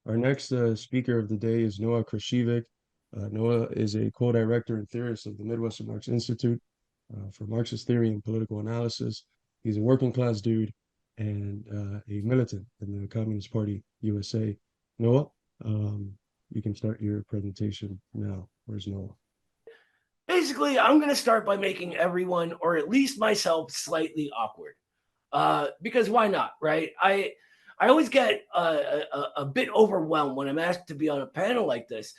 Our next speaker of the day is Noah Khrachvik. Noah is a co-director and theorist of the Midwestern Marx Institute for Marxist theory and political analysis. He's a working class dude and a militant in the Communist Party USA. Noah, um, you can start your presentation now. Where's Noah? Basically, I'm going to start by making everyone, or at least myself, slightly awkward. Because why not, right? I always get a bit overwhelmed when I'm asked to be on a panel like this.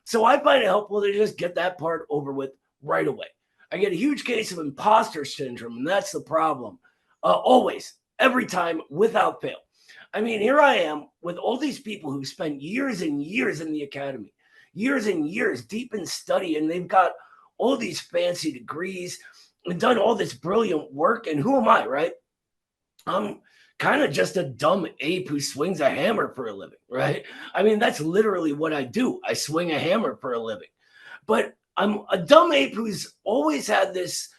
So I find it helpful to just get that part over with right away. I get a huge case of imposter syndrome, and that's the problem. Always, every time, without fail. I mean, here I am with all these people who spent years and years in the academy, years and years deep in study, and they've got all these fancy degrees and done all this brilliant work. And who am I, right? I'm kind of just a dumb ape who swings a hammer for a living, right? I mean, that's literally what I do. I swing a hammer for a living. But I'm a dumb ape who's always had this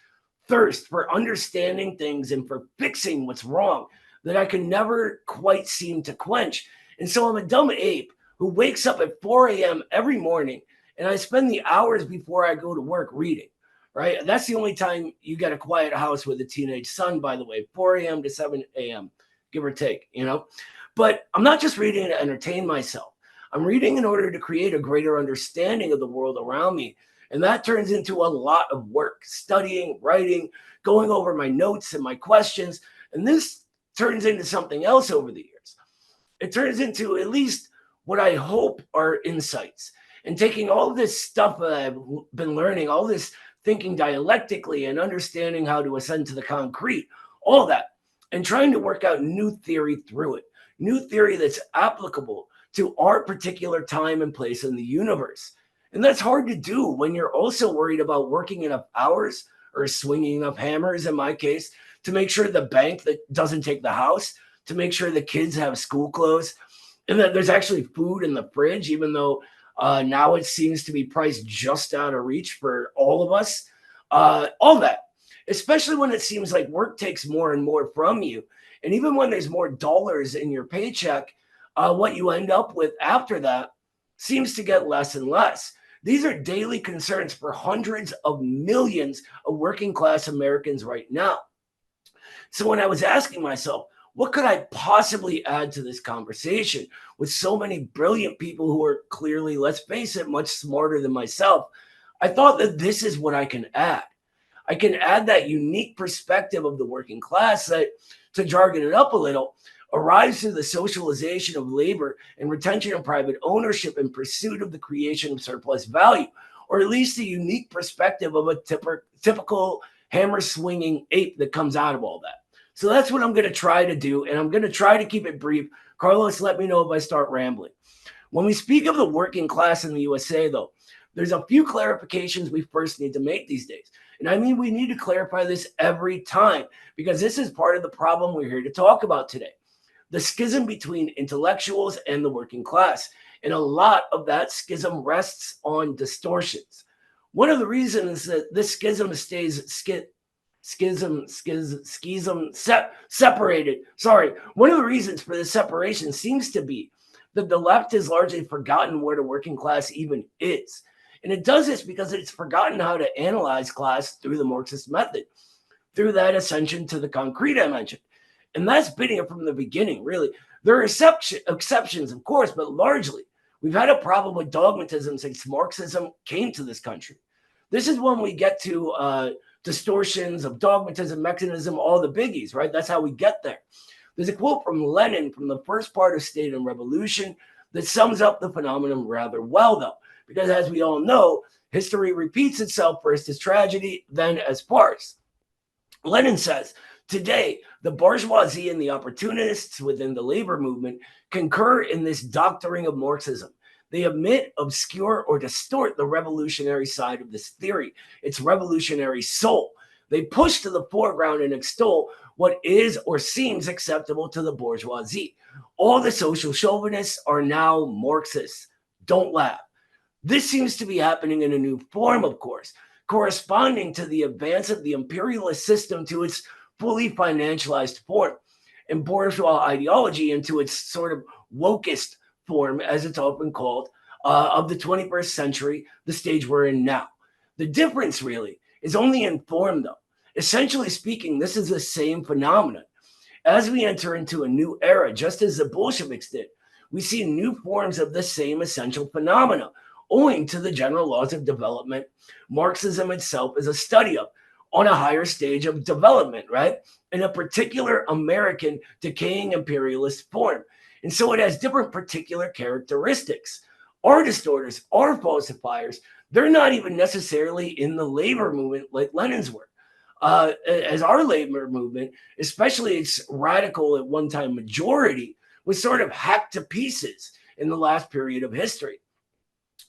thirst for understanding things and for fixing what's wrong that I can never quite seem to quench. And so I'm a dumb ape who wakes up at 4 a.m. every morning, and I spend the hours before I go to work reading, right? That's the only time you get a quiet house with a teenage son, by the way, 4 a.m. to 7 a.m., give or take, you know? But I'm not just reading to entertain myself. I'm reading in order to create a greater understanding of the world around me. And that turns into a lot of work, studying, writing, going over my notes and my questions. And this turns into something else over the years. It turns into at least what I hope are insights. And taking all this stuff that I've been learning, all this thinking dialectically and understanding how to ascend to the concrete, all that, and trying to work out new theory through it, new theory that's applicable to our particular time and place in the universe. And that's hard to do when you're also worried about working enough hours or swinging enough hammers, in my case, to make sure the bank that doesn't take the house, to make sure the kids have school clothes, and that there's actually food in the fridge, even though now it seems to be priced just out of reach for all of us. All that, especially when it seems like work takes more and more from you. And even when there's more dollars in your paycheck, what you end up with after that seems to get less and less. These are daily concerns for hundreds of millions of working class Americans right now. So when I was asking myself, what could I possibly add to this conversation with so many brilliant people who are clearly, let's face it, much smarter than myself? I thought that this is what I can add. I can add that unique perspective of the working class that, to jargon it up a little, arrives through the socialization of labor and retention of private ownership in pursuit of the creation of surplus value, or at least the unique perspective of a typical hammer swinging ape that comes out of all that. So that's what I'm going to try to do, and I'm going to try to keep it brief. Carlos, let me know if I start rambling. When we speak of the working class in the USA, though, there's a few clarifications we first need to make these days. And I mean, we need to clarify this every time because this is part of the problem we're here to talk about today. The schism between intellectuals and the working class. And a lot of that schism rests on distortions. One of the reasons that this schism stays separated. Sorry. One of the reasons for this separation seems to be that the left has largely forgotten where the working class even is. And it does this because it's forgotten how to analyze class through the Marxist method, through that ascension to the concrete I mentioned. And that's been here from the beginning, really. There are exceptions, of course, but largely we've had a problem with dogmatism since Marxism came to this country. This is when we get to distortions of dogmatism, mechanism, all the biggies, right? That's how we get there. There's a quote from Lenin from the first part of State and Revolution that sums up the phenomenon rather well, though, because as we all know, history repeats itself first as tragedy, then as farce. Lenin says, today, the bourgeoisie and the opportunists within the labor movement concur in this doctoring of Marxism. They omit, obscure, or distort the revolutionary side of this theory, its revolutionary soul. They push to the foreground and extol what is or seems acceptable to the bourgeoisie. All the social chauvinists are now Marxists. Don't laugh. This seems to be happening in a new form, of course, corresponding to the advance of the imperialist system to its fully financialized form and bourgeois ideology into its sort of wokest form, as it's often called, of the 21st century, the stage we're in now. The difference really is only in form, though. Essentially speaking, this is the same phenomenon. As we enter into a new era, just as the Bolsheviks did, we see new forms of the same essential phenomena, owing to the general laws of development. Marxism itself is a study of on a higher stage of development, right? In a particular American decaying imperialist form. And so it has different particular characteristics. Our distorters, our falsifiers, they're not even necessarily in the labor movement like Lenin's were. As our labor movement, especially its radical at one time majority, was sort of hacked to pieces in the last period of history.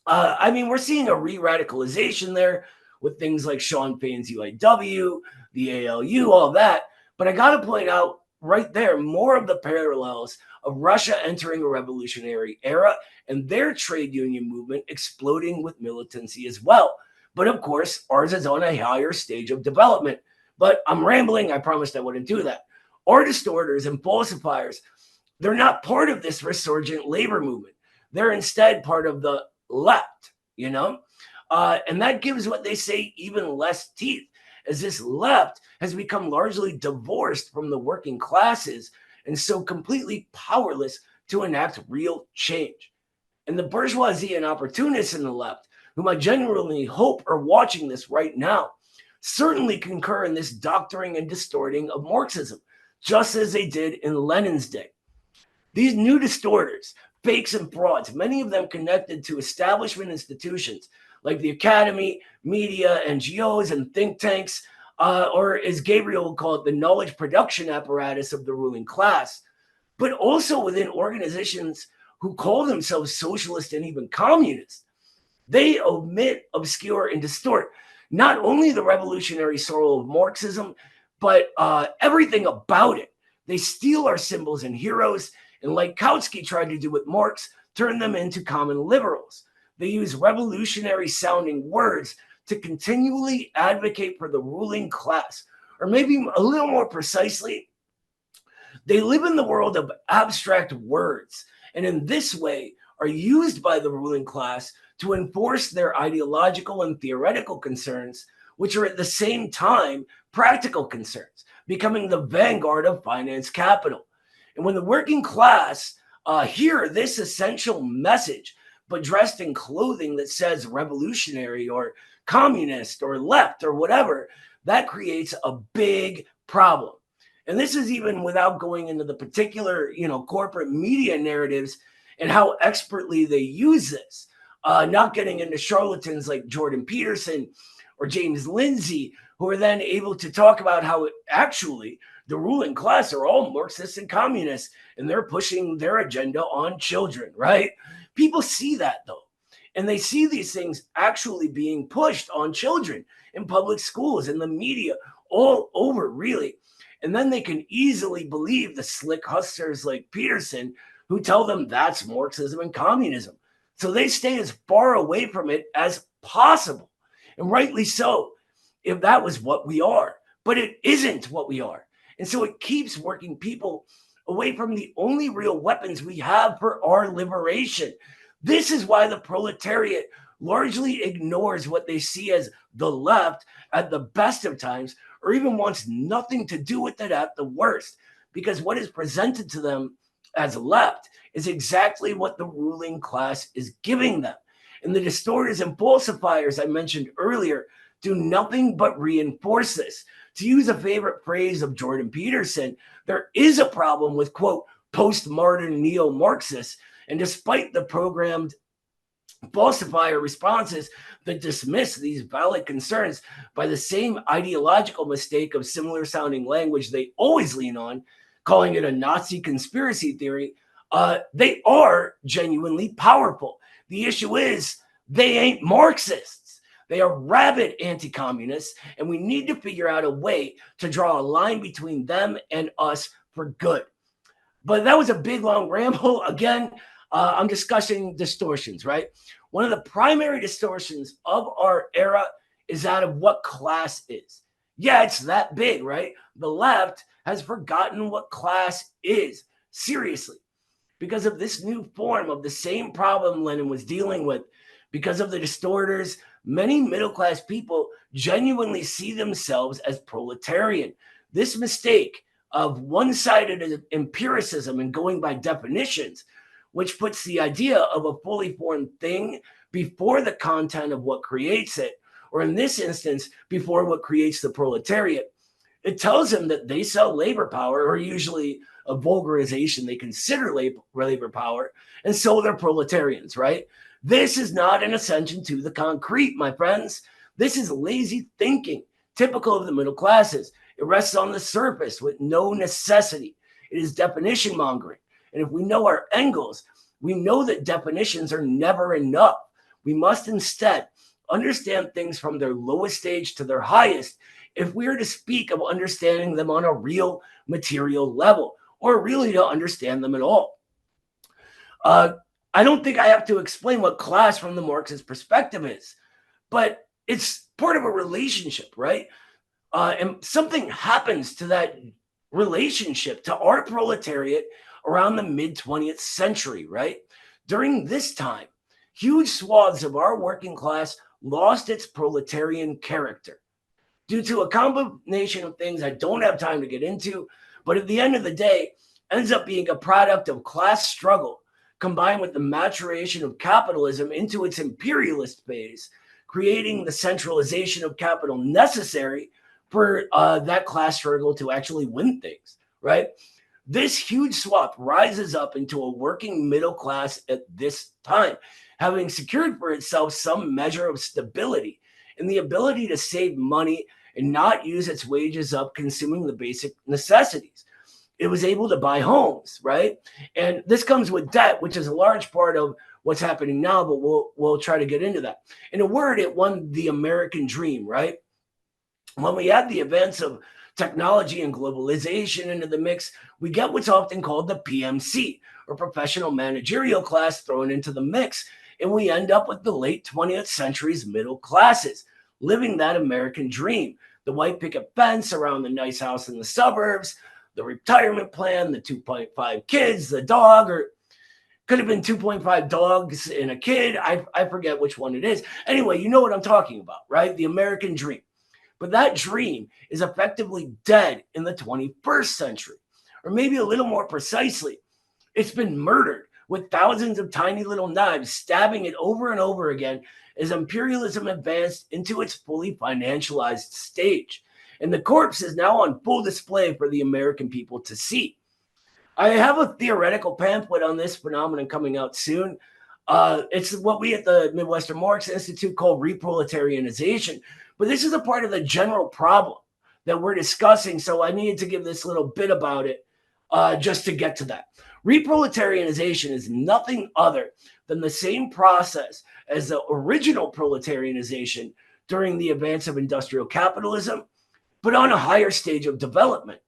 I mean, we're seeing a re-radicalization there with things like Sean Fain's UAW, the ALU, all that. But I got to point out right there more of the parallels of Russia entering a revolutionary era and their trade union movement exploding with militancy as well. But of course, ours is on a higher stage of development. But I'm rambling. I promised I wouldn't do that. Our distorters and falsifiers, they're not part of this resurgent labor movement. They're instead part of the left, you know? And that gives what they say even less teeth, as this left has become largely divorced from the working classes and so completely powerless to enact real change. And the bourgeoisie and opportunists in the left, whom I genuinely hope are watching this right now, certainly concur in this doctoring and distorting of Marxism, just as they did in Lenin's day. These new distorters, fakes and frauds, many of them connected to establishment institutions like the academy, media, NGOs, and think tanks, or as Gabriel would call it, the knowledge production apparatus of the ruling class, but also within organizations who call themselves socialist and even communist. They omit, obscure, and distort not only the revolutionary soul of Marxism, but everything about it. They steal our symbols and heroes, and like Kautsky tried to do with Marx, turn them into common liberals. They use revolutionary sounding words to continually advocate for the ruling class. Or maybe a little more precisely, they live in the world of abstract words, and in this way are used by the ruling class to enforce their ideological and theoretical concerns, which are at the same time practical concerns, becoming the vanguard of finance capital. And when the working class hear this essential message, but dressed in clothing that says revolutionary or communist or left or whatever, that creates a big problem. And this is even without going into the particular, corporate media narratives and how expertly they use this. Not getting into charlatans like Jordan Peterson or James Lindsay, who are then able to talk about how actually the ruling class are all Marxists and communists, and they're pushing their agenda on children, right? People see that, though. And they see these things actually being pushed on children in public schools, in the media, all over, really. And then they can easily believe the slick hustlers like Peterson who tell them that's Marxism and communism. So they stay as far away from it as possible. And rightly so, if that was what we are. But it isn't what we are. And so it keeps working people away from the only real weapons we have for our liberation. This is why the proletariat largely ignores what they see as the left at the best of times, or even wants nothing to do with it at the worst, because what is presented to them as left is exactly what the ruling class is giving them. And the distorters and falsifiers I mentioned earlier do nothing but reinforce this. To use a favorite phrase of Jordan Peterson, there is a problem with, quote, postmodern neo-Marxists, and despite the programmed falsifier responses that dismiss these valid concerns by the same ideological mistake of similar sounding language they always lean on, calling it a Nazi conspiracy theory, they are genuinely powerful. The issue is they ain't Marxists. They are rabid anti-communists, and we need to figure out a way to draw a line between them and us for good. But that was a big, long ramble. Again, I'm discussing distortions, right? One of the primary distortions of our era is that of what class is. Yeah, it's that big, right? The left has forgotten what class is. Seriously. because of this new form of the same problem Lenin was dealing with. Because of the distorters, many middle class people genuinely see themselves as proletarian. This mistake of one sided empiricism and going by definitions, which puts the idea of a fully formed thing before the content of what creates it, or in this instance, before what creates the proletariat. It tells them that they sell labor power, or usually a vulgarization, they consider labor power, and so they're proletarians, right? This is not an ascension to the concrete, my friends. This is lazy thinking, typical of the middle classes. It rests on the surface with no necessity. It is definition mongering. And if we know our Engels, we know that definitions are never enough. We must instead understand things from their lowest stage to their highest if we are to speak of understanding them on a real material level, or really to understand them at all. I don't think I have to explain what class from the Marxist perspective is, but it's part of a relationship, right? And something happens to that relationship, to our proletariat around the mid 20th century, right? During this time, huge swaths of our working class lost its proletarian character due to a combination of things I don't have time to get into, but at the end of the day, ends up being a product of class struggle combined with the maturation of capitalism into its imperialist phase, creating the centralization of capital necessary for that class struggle to actually win things, right? This huge swath rises up into a working middle class at this time, having secured for itself some measure of stability and the ability to save money and not use its wages up consuming the basic necessities. It was able to buy homes, right? And this comes with debt, which is a large part of what's happening now, but we'll try to get into that. In a word, it won the American dream, right? When we add the events of technology and globalization into the mix, we get what's often called the PMC, or professional managerial class, thrown into the mix, and we end up with the late 20th century's middle classes, living that American dream. The white picket fence around the nice house in the suburbs, the retirement plan, the 2.5 kids, the dog, or could have been 2.5 dogs and a kid. I forget which one it is. Anyway, you know what I'm talking about, right? The American dream. But that dream is effectively dead in the 21st century. Or maybe a little more precisely, it's been murdered with thousands of tiny little knives stabbing it over and over again as imperialism advanced into its fully financialized stage. And the corpse is now on full display for the American people to see. I have a theoretical pamphlet on this phenomenon coming out soon. It's what we at the Midwestern Marx Institute call reproletarianization. But this is a part of the general problem that we're discussing. So I needed to give this little bit about it just to get to that. Reproletarianization is nothing other than the same process as the original proletarianization during the advance of industrial capitalism, but on a higher stage of development.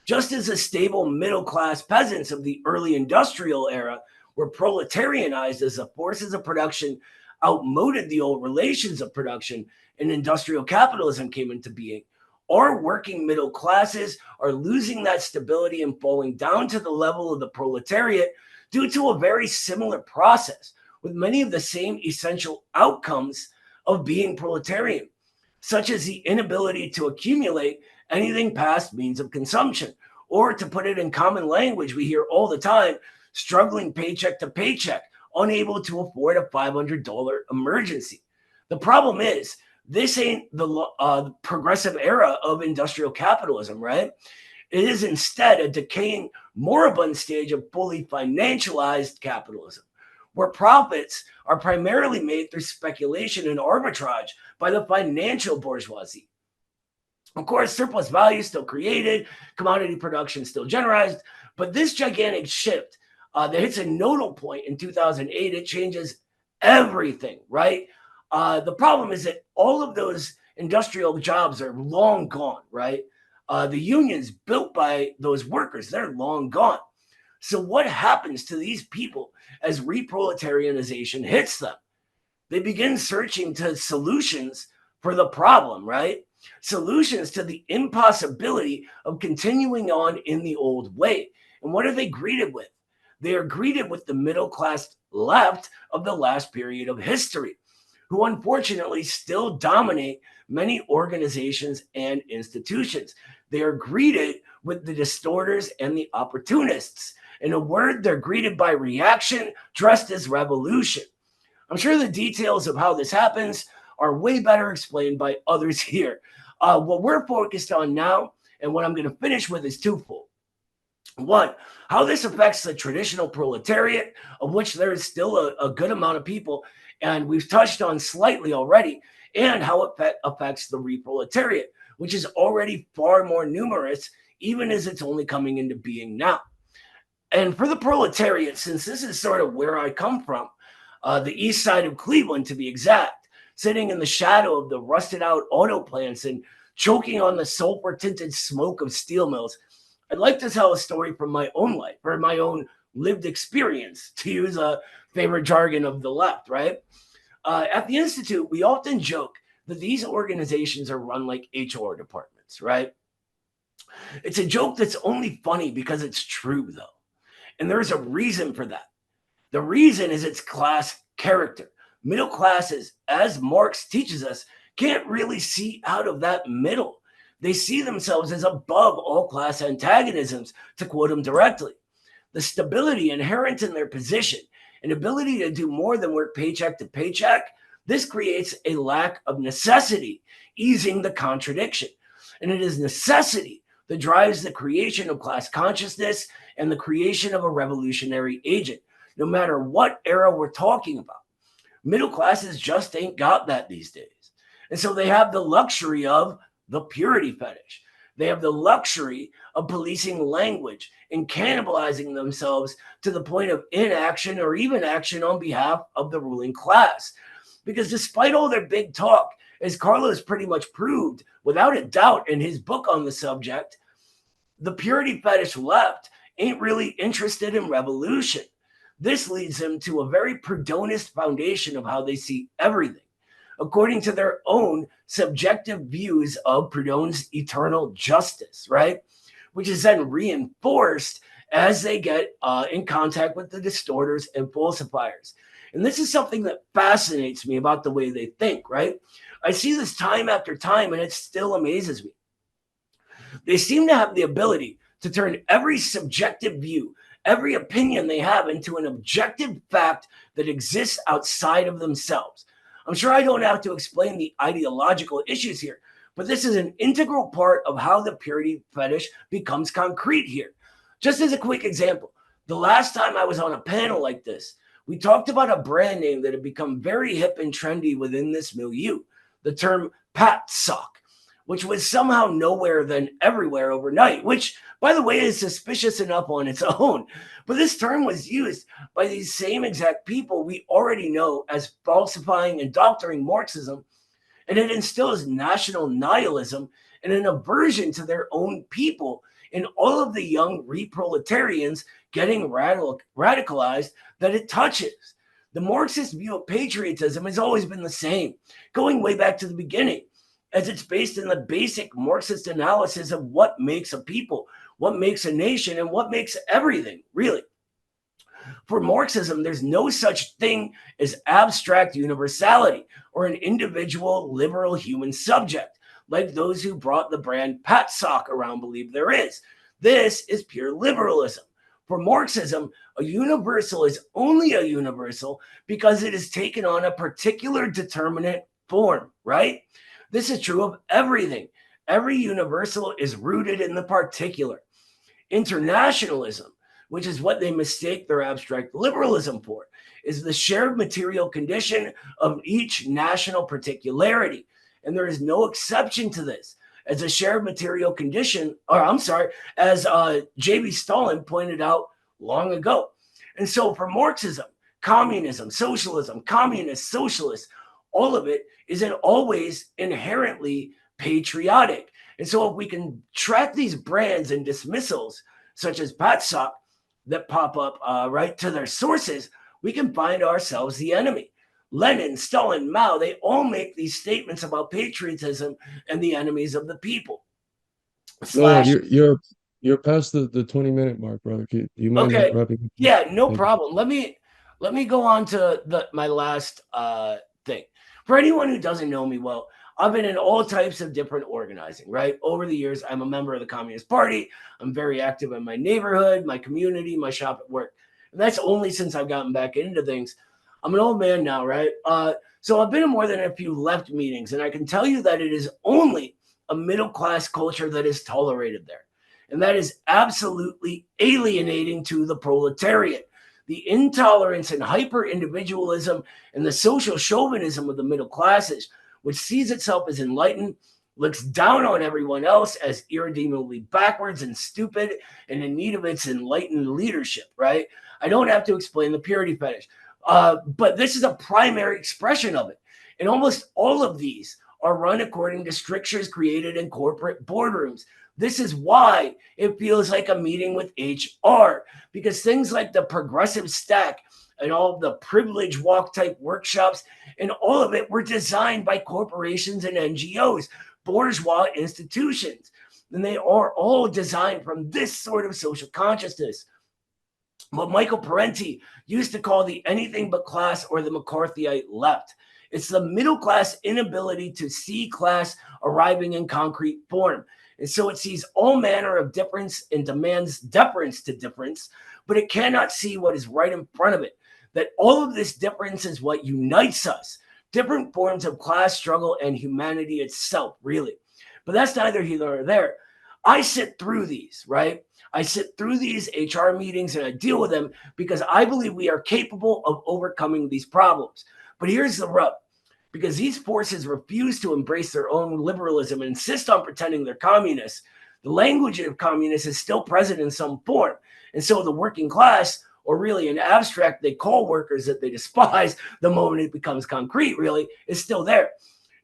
Just as the stable middle class peasants of the early industrial era were proletarianized as the forces of production outmoded the old relations of production and industrial capitalism came into being, our working middle classes are losing that stability and falling down to the level of the proletariat due to a very similar process with many of the same essential outcomes of being proletarian, such as the inability to accumulate anything past means of consumption, or to put it in common language we hear all the time, struggling paycheck to paycheck, unable to afford a $500 emergency. The problem is, this ain't the progressive era of industrial capitalism, right? It is instead a decaying, moribund stage of fully financialized capitalism, where profits are primarily made through speculation and arbitrage by the financial bourgeoisie. Of course, surplus value is still created, commodity production still generated, but this gigantic shift that hits a nodal point in 2008, it changes everything, right? The problem is that all of those industrial jobs are long gone, right? The unions built by those workers, they're long gone. So what happens to these people as reproletarianization hits them? They begin searching to solutions for the problem, right? Solutions to the impossibility of continuing on in the old way. And what are they greeted with? they are greeted with the middle class left of the last period of history, who unfortunately still dominate many organizations and institutions. They are greeted with the distorters and the opportunists. In a word, they're greeted by reaction dressed as revolution. I'm sure the details of how this happens are way better explained by others here. What we're focused on now, and what I'm going to finish with, is twofold. One, how this affects the traditional proletariat, of which there is still a good amount of people, and we've touched on slightly already, and how it affects the reproletariat, which is already far more numerous, even as it's only coming into being now. And for the proletariat, since this is sort of where I come from, the east side of Cleveland to be exact, sitting in the shadow of the rusted out auto plants and choking on the sulfur tinted smoke of steel mills, I'd like to tell a story from my own life, or my own lived experience, to use a favorite jargon of the left, right? At the Institute, we often joke that these organizations are run like HR departments, right? It's a joke that's only funny because it's true, though. And there's a reason for that. The reason is its class character. Middle classes, as Marx teaches us, can't really see out of that middle. They see themselves as above all class antagonisms, to quote him directly. The stability inherent in their position and ability to do more than work paycheck to paycheck, this creates a lack of necessity, easing the contradiction. And it is necessity that drives the creation of class consciousness and the creation of a revolutionary agent, no matter what era we're talking about. Middle classes just ain't got that these days. And so they have the luxury of the purity fetish. They have the luxury of policing language and cannibalizing themselves to the point of inaction or even action on behalf of the ruling class. Because despite all their big talk, as Carlos pretty much proved without a doubt in his book on the subject, the purity fetish left ain't really interested in revolution. This leads them to a very Proudhonist foundation of how they see everything, according to their own subjective views of Proudhon's eternal justice, right? Which is then reinforced as they get in contact with the distorters and falsifiers. And this is something that fascinates me about the way they think, right? I see this time after time, and it still amazes me. They seem to have the ability to turn every subjective view, every opinion they have, into an objective fact that exists outside of themselves. I'm sure I don't have to explain the ideological issues here, but this is an integral part of how the purity fetish becomes concrete here. Just as a quick example, the last time I was on a panel like this, we talked about a brand name that had become very hip and trendy within this milieu, the term Pat Sock, which was somehow nowhere then everywhere overnight, which, by the way, is suspicious enough on its own. But this term was used by these same exact people we already know as falsifying and doctoring Marxism, and it instills national nihilism and an aversion to their own people in all of the young reproletarians getting radicalized that it touches. The Marxist view of patriotism has always been the same, going way back to the beginning, as it's based in the basic Marxist analysis of what makes a people, what makes a nation, and what makes everything, really. For Marxism, there's no such thing as abstract universality or an individual liberal human subject, like those who brought the brand Pat Sock around believe there is. This is pure liberalism. For Marxism, a universal is only a universal because it has taken on a particular determinate form, right? This is true of everything. Every universal is rooted in the particular. Internationalism, which is what they mistake their abstract liberalism for, is the shared material condition of each national particularity. And there is no exception to this. As a shared material condition, or I'm sorry, as J.B. Stalin pointed out long ago. And so for Marxism, communism, socialism, communist, socialist, all of it isn't always inherently patriotic. And so if we can track these brands and dismissals, such as Patsock, that pop up right to their sources, we can find ourselves the enemy. Lenin, Stalin, Mao, they all make these statements about patriotism and the enemies of the people. No, Slash, you're past the 20-minute mark, brother. Do you mind Okay. wrapping up? Yeah, no Thank you. problem. Let me go on to my last thing. For anyone who doesn't know me well, I've been in all types of different organizing, right? Over the years, I'm a member of the Communist Party. I'm very active in my neighborhood, my community, my shop at work. And that's only since I've gotten back into things. I'm an old man now, right? So I've been in more than a few left meetings, and I can tell you that it is only a middle class culture that is tolerated there. And that is absolutely alienating to the proletariat. The intolerance and hyper individualism and the social chauvinism of the middle classes, which sees itself as enlightened, looks down on everyone else as irredeemably backwards and stupid and in need of its enlightened leadership, right? I don't have to explain the purity fetish, but this is a primary expression of it. And almost all of these are run according to strictures created in corporate boardrooms. This is why it feels like a meeting with HR, because things like the progressive stack and all the privilege walk type workshops and all of it were designed by corporations and NGOs, bourgeois institutions. And they are all designed from this sort of social consciousness. What Michael Parenti used to call the anything but class or the McCarthyite left. It's the middle class inability to see class arriving in concrete form. And so it sees all manner of difference and demands deference to difference, but it cannot see what is right in front of it. That all of this difference is what unites us. Different forms of class struggle and humanity itself, really. But that's neither here nor there. I sit through these, right? I sit through these HR meetings and I deal with them because I believe we are capable of overcoming these problems. But here's the rub. Because these forces refuse to embrace their own liberalism and insist on pretending they're communists, the language of communists is still present in some form. And so the working class, or really in abstract, they call workers that they despise the moment it becomes concrete, really, is still there.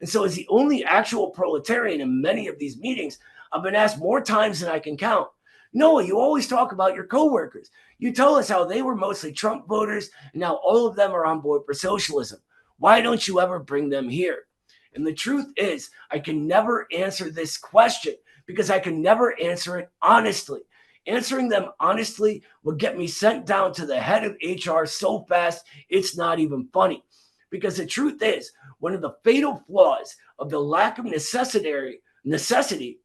And so as the only actual proletarian in many of these meetings, I've been asked more times than I can count. Noah, you always talk about your coworkers. You tell us how they were mostly Trump voters, and now all of them are on board for socialism. Why don't you ever bring them here? And the truth is, I can never answer this question because I can never answer it honestly. Answering them honestly will get me sent down to the head of HR so fast, it's not even funny. Because the truth is, one of the fatal flaws of the lack of necessity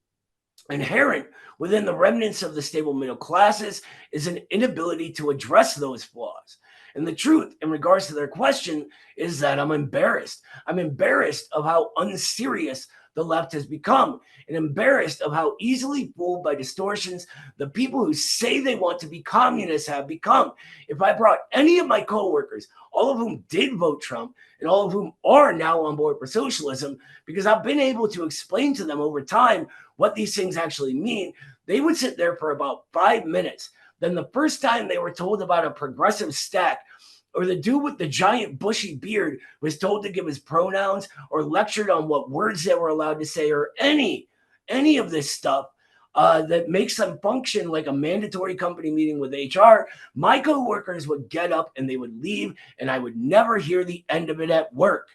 inherent within the remnants of the stable middle classes is an inability to address those flaws. And the truth in regards to their question is that I'm embarrassed. I'm embarrassed of how unserious the left has become and embarrassed of how easily fooled by distortions the people who say they want to be communists have become. If I brought any of my coworkers, all of whom did vote Trump and all of whom are now on board for socialism, because I've been able to explain to them over time what these things actually mean, they would sit there for about 5 minutes. Then the first time they were told about a progressive stack, or the dude with the giant bushy beard was told to give his pronouns or lectured on what words they were allowed to say, or any of this stuff that makes them function like a mandatory company meeting with HR, my coworkers would get up and they would leave, and I would never hear the end of it at work.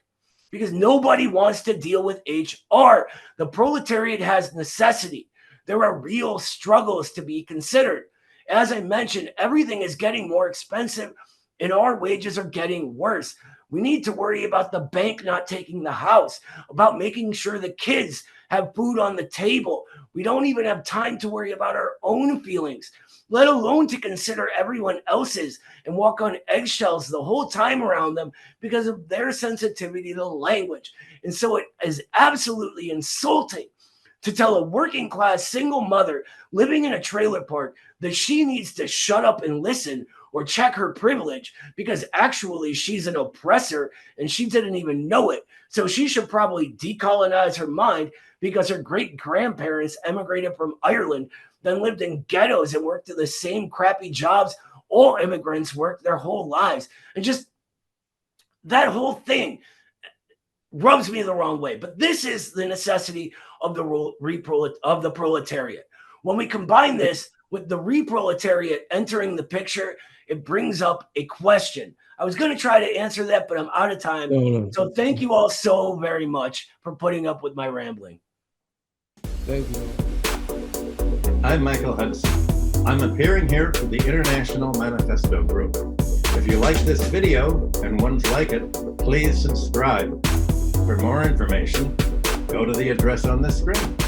Because nobody wants to deal with HR. The proletariat has necessity. There are real struggles to be considered. As I mentioned, everything is getting more expensive and our wages are getting worse. We need to worry about the bank not taking the house, about making sure the kids have food on the table. We don't even have time to worry about our own feelings, let alone to consider everyone else's and walk on eggshells the whole time around them because of their sensitivity to language. And so it is absolutely insulting to tell a working class single mother living in a trailer park that she needs to shut up and listen or check her privilege because actually she's an oppressor and she didn't even know it. So she should probably decolonize her mind because her great grandparents emigrated from Ireland, then lived in ghettos and worked in the same crappy jobs all immigrants worked their whole lives. And just that whole thing rubs me the wrong way. But this is the necessity of the proletariat. When we combine this with the reproletariat entering the picture, it brings up a question. I was going to try to answer that, but I'm out of time. No. So thank you all so very much for putting up with my rambling. Thank you. I'm Michael Hudson. I'm appearing here for the International Manifesto Group. If you like this video and ones like it, please subscribe. For more information, go to the address on the screen.